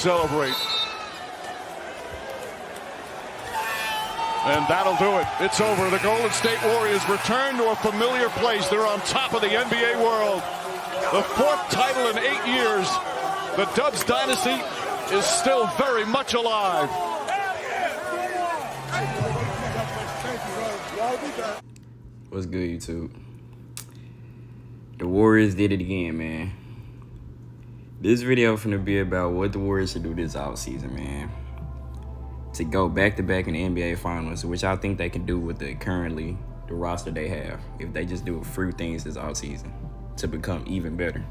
celebrate. And that'll do it. It's over. The Golden State Warriors return to a familiar place. They're on top of the NBA world. The fourth title in 8 years. The Dubs dynasty is still very much alive. What's good, YouTube? The Warriors did it again, man. This video finna be about what the Warriors should do this offseason, man. To go back-to-back in the NBA Finals, which I think they can do with the roster they have, if they just do a few things this offseason to become even better.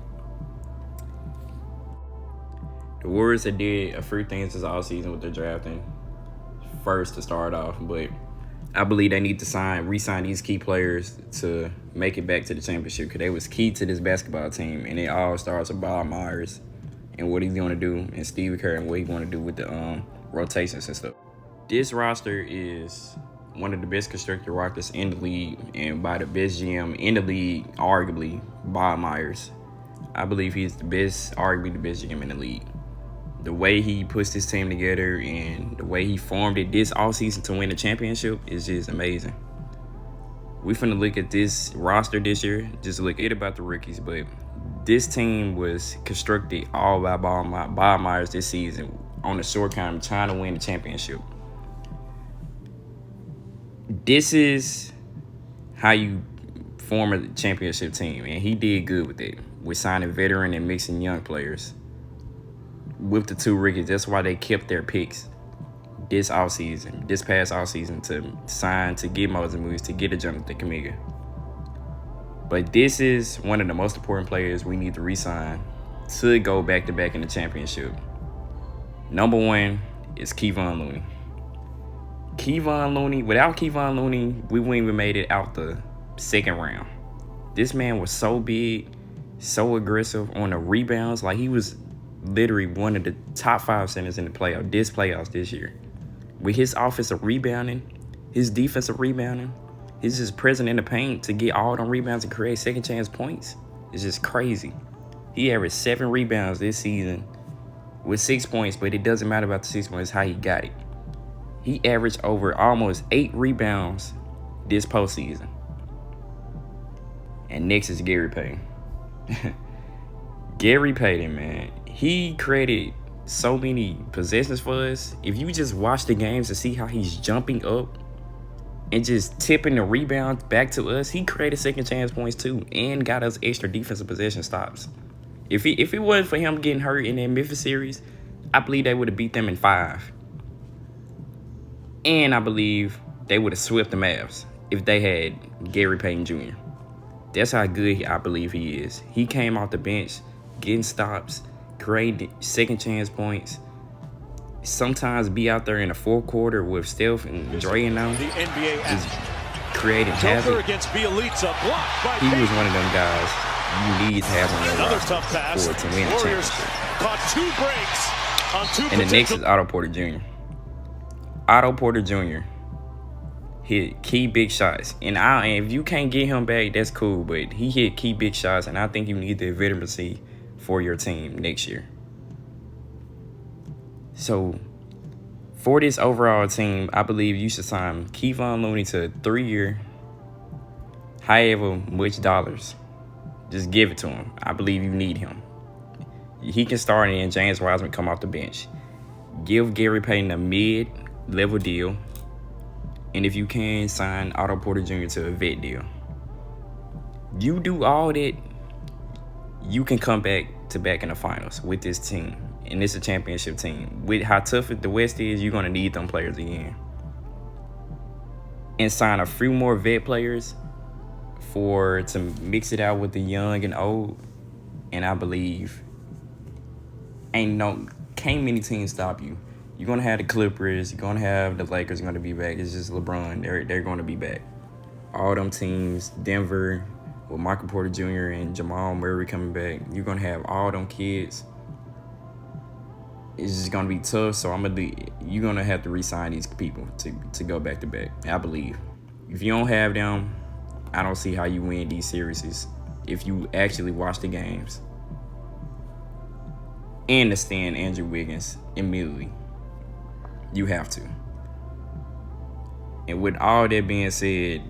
The Warriors have did a few things this offseason with their drafting first to start off, but I believe they need to re-sign these key players to make it back to the championship, because they was key to this basketball team, and it all starts with Bob Myers and what he's going to do, and Steve Kerr and what he's going to do with the rotations and stuff. This roster is one of the best constructed rosters in the league, and by the best GM in the league, arguably, Bob Myers. I believe he's arguably the best GM in the league. The way he puts this team together and the way he formed it this offseason to win the championship is just amazing. We finna look at this roster this year, just look at about the rookies, but this team was constructed all by Bob Myers this season on a short time trying to win the championship. This is how you form a championship team, and he did good with it, with signing veteran and mixing young players. With the two rookies, that's why they kept their picks this past offseason, to sign, to get Moses Moose, to get a Jonathan Kuminga. But this is one of the most important players we need to re-sign to go back-to-back in the championship. Number one is Kevon Looney. Without Kevon Looney, we wouldn't even made it out the second round. This man was so big, so aggressive on the rebounds. Like, he was literally one of the top 5 centers in the playoffs this year. With his offensive rebounding, his defensive rebounding, he's just present in the paint to get all them rebounds and create second chance points. It's just crazy. He averaged 7 rebounds this season with 6 points, but it doesn't matter about the 6 points, how he got it. He averaged over almost 8 rebounds this postseason. And next is Gary Payton. Gary Payton, man. He created so many possessions for us. If you just watch the games and see how he's jumping up and just tipping the rebound back to us, he created second chance points too and got us extra defensive possession stops. If it wasn't for him getting hurt in that Memphis series, I believe they would have beat them in 5. And I believe they would have swept the Mavs if they had Gary Payton Jr. That's how good I believe he is. He came off the bench, getting stops, creating second chance points. Sometimes be out there in the fourth quarter with Steph and Dre and them, just creating havoc. He was one of them guys you need to have on your roster to win a championship. And the next is Otto Porter Jr. Otto Porter Jr. hit key big shots. And if you can't get him back, that's cool. But he hit key big shots, and I think you need the veterancy for your team next year. So, for this overall team, I believe you should sign Kevon Looney to a 3-year, however much dollars. Just give it to him. I believe you need him. He can start and James Wiseman come off the bench. Give Gary Payton a mid-level deal. And if you can, sign Otto Porter Jr. to a vet deal. You do all that, you can come back in the finals with this team. And it's a championship team. With how tough the West is, you're going to need them players again. And sign a few more vet players to mix it out with the young and old. And I believe can't many teams stop you. You're going to have the Clippers. You're going to have the Lakers going to be back. It's just LeBron. They're going to be back. All them teams, Denver, with Michael Porter Jr. and Jamal Murray coming back, you're going to have all them kids. It's just going to be tough, so you're going to have to re-sign these people to go back-to-back, I believe. If you don't have them, I don't see how you win these series if you actually watch the games. and extend Andrew Wiggins immediately. You have to. And with all that being said,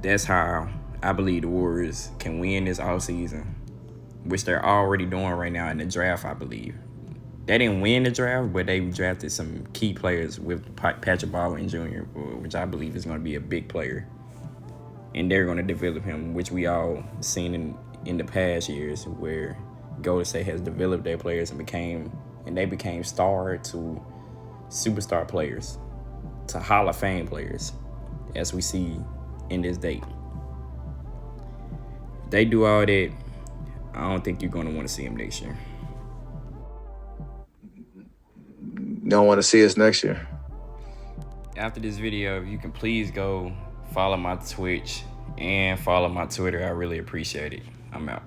that's how I believe the Warriors can win this offseason, which they're already doing right now in the draft, I believe. They didn't win the draft, but they drafted some key players with Patrick Baldwin Jr., which I believe is going to be a big player. And they're going to develop him, which we all seen in the past years where Golden State has developed their players and they became star to superstar players, to Hall of Fame players, as we see in this date. If they do all that, I don't think you're going to want to see them next year. Don't want to see us next year. After this video, if you can please go follow my Twitch and follow my Twitter, I really appreciate it. I'm out.